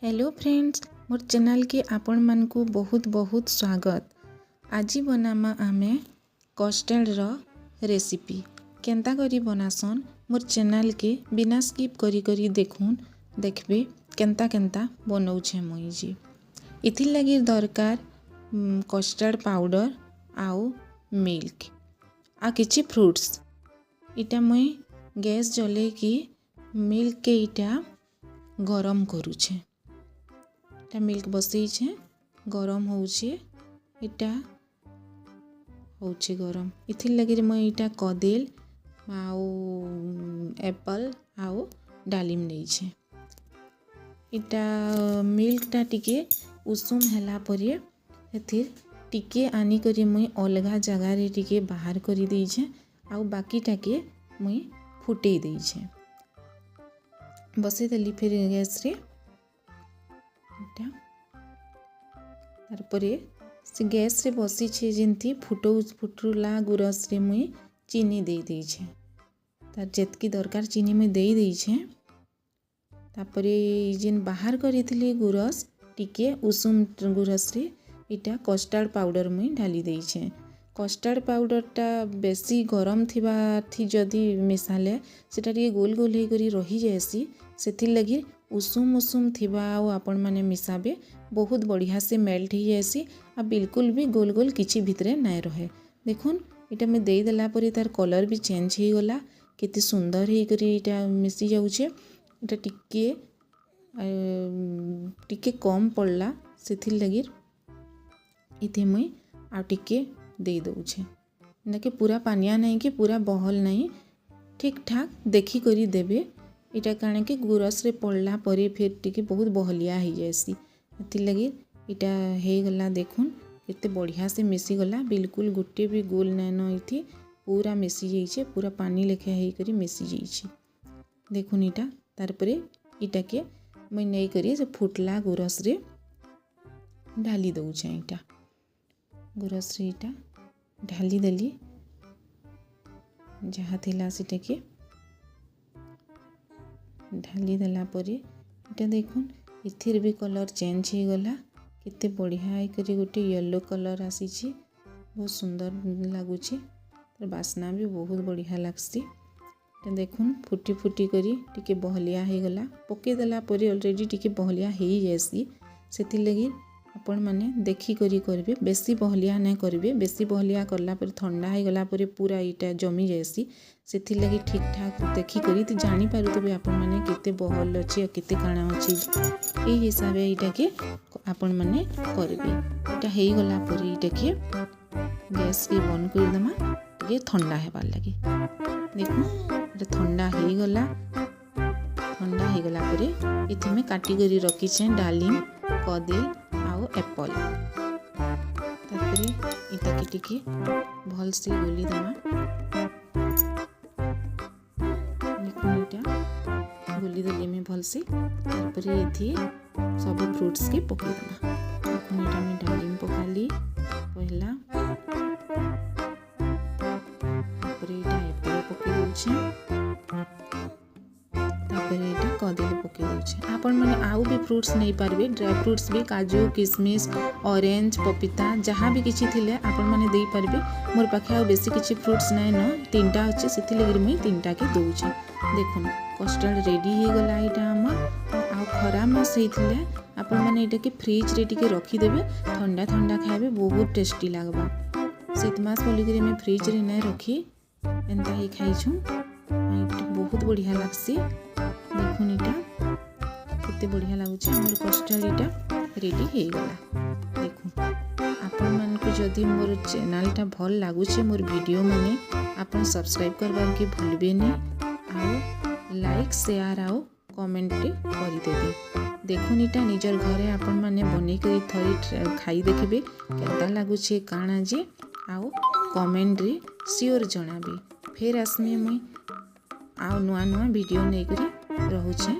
Hello friends, मोर channel के आपण मान को बहुत बहुत स्वागत। आज बनामा आमे कस्टर्ड रो रेसिपी केंता करी बनासन मोर चैनल के बिना स्किप करी करी देखून देखबे केंता केंता बनौछे मुई जी। इथिर लगी दरकार कस्टर्ड पाउडर आउ मिल्क आ किछि फ्रूट्स। इटा मुई गैस जले कि मिल्क के इटा गरम करूछे। इटा मिल्क बसई गरम होउछे, इटा होउछे गरम। इथिर लगी मैं इटा कदेल आउ एप्पल आउ डालिम नहीं। इटा मिल्क टा टिके उषुम हैला परे एथिर टिके आनी करी मुई अलगा जगह रे टिके बाहर करी देइछे आउ बाकी टाके मुई फुटेई देइछे। बसई देली फिर गैस रे तार परे से गैस रे बसी छे जिंती फुटुला गुरस रे मुई चीनी दे देइछे। तार जेतकी दरकार चीनी मुई दे देइछे। तापरे जिन बाहर करिथिली गुरस टिके उषुम गुरस रे इटा कस्टर्ड पाउडर मुई ढाली देइछे। कस्टर्ड पाउडर टा बेसी गरम थिबा थी जदी मिसाले सेटा टिके गोल गोल हे करी रही जायसी। सेथिर लगी उषुम उषुम थिबा आउ आपण माने मिसाबे बहुत बढ़िया से मेल्ट ही जायसी आ बिल्कुल भी गोल गोल किछि भितरे नाय रहे। देखुन इटा में दे देला परे तार कलर भी चेंज हे गला, केते सुंदर हे करी इटा मिसी जाउछे। इटा टिके कम पड़ला सेथिर लगी इथे मुई आ टिके दे दउछे। नाकि पूरा पानिया नहीं कि पूरा बहल नहीं, ठीक ठाक देखी करी देबे। इटा काणे कि गुरस रे पड़ला परे फिर टिके बहुत बहलिया ही जायसी। एथि लगी इटा हे गला देखुन केते बढ़िया से मिसी गला, बिल्कुल गुटे भी गोल नाइन इथि पूरा मिसी जाइछे, पूरा पानी लेखे हे करी मिसी जाइछे। देखुन इटा तार परे इटा के मैं नहीं करी से फुटला गुरस रे ढाली दउछे। इटा गुरस रे इटा ढाली देली जहाँ थिला सेटा के ढाली देला परे इटा देखुन इथिर भी कलर चेंज ही गला, कितने बढ़िया करी गोटे येलो कलर आसीछि, बहुत सुंदर लगुचे। बास्ना भी बहुत बढ़िया लागसी। देखुन फुटी फुटी करी टिके बहलिया हे गला, पके देला परे ऑलरेडी टिके बहलिया हे जायसी। सेति लगी आपण माने देखी करी करबे, बेसी बहलिया नहीं करबे। बेसी बहलिया करला पर ठंडा हे गला परे पूरा इटा जमी जायसी। सेति लगी ठीक ठाक देखी करी त जानी पारुतबे आपण माने केते बहल अछि आ केते काणा अछि। ए हिसाबे इटा के आपण माने करबे। इटा हे गला परे इटा के गैस के बंद कर दमा, टिके ठंडा हेबार लागि। देखो इटा ठंडा हे गला। ठंडा हे गला परे इथे में काटी करी रखी छे डालिम, कदेल आउ एप्पल। तापरे इटा के टिके भल से गोली दमा। देखो इटा गोली देले में भल से। तापरे इथि सब फ्रूट्स के पके दमा। देखो इटा में डालिम पकाली पहला, तापरे इटा एप्पल पके दउछे, तापरे इटा कदली पके दउछे। आपण माने आउ भी फ्रूट्स नहीं पारबे, ड्राई फ्रूट्स भी काजू किशमिश ऑरेंज पपीता जहाँ भी किछि थिले आपण माने देई पारबे। मोर पाखे आ बेसी किछि फ्रूट्स नै न, तीनटा अछि सेति लगी मुई तीनटा के दउछे। देखुन कस्टर्ड रेडी हे गला। इटा हमर आ खरा मास हेथिले आपण माने इटा के फ्रिज रे टिके रखी देबे, ठंडा ठंडा खाइबे, बहुत टेस्टी लागबा। शीत मास बोली करी मैं फ्रिज रे नै रखी एंता ही खाई छु, बहुत बढ़िया लागसी। देखुन इटा केते बढ़िया लागुचे। मोर कस्टर्ड इटा रेडी हे गला। देखुन आपण मान को जदी मोर चैनल टा भल लागुचे, मोर वीडियो माने आपण सब्सक्राइब करबार के भूलबे नै, आउ लाइक शेयर आउ कमेंट करि देबे। देखुन इटा निजर घरे आपण माने बनै करी थरी खाई देखबे केता लागुचे काना जे, आउ कमेंट रे श्योर जणाबे। फिर आसमे मुई आउ नुआ नुआ वीडियो नहीं करी रहूछे।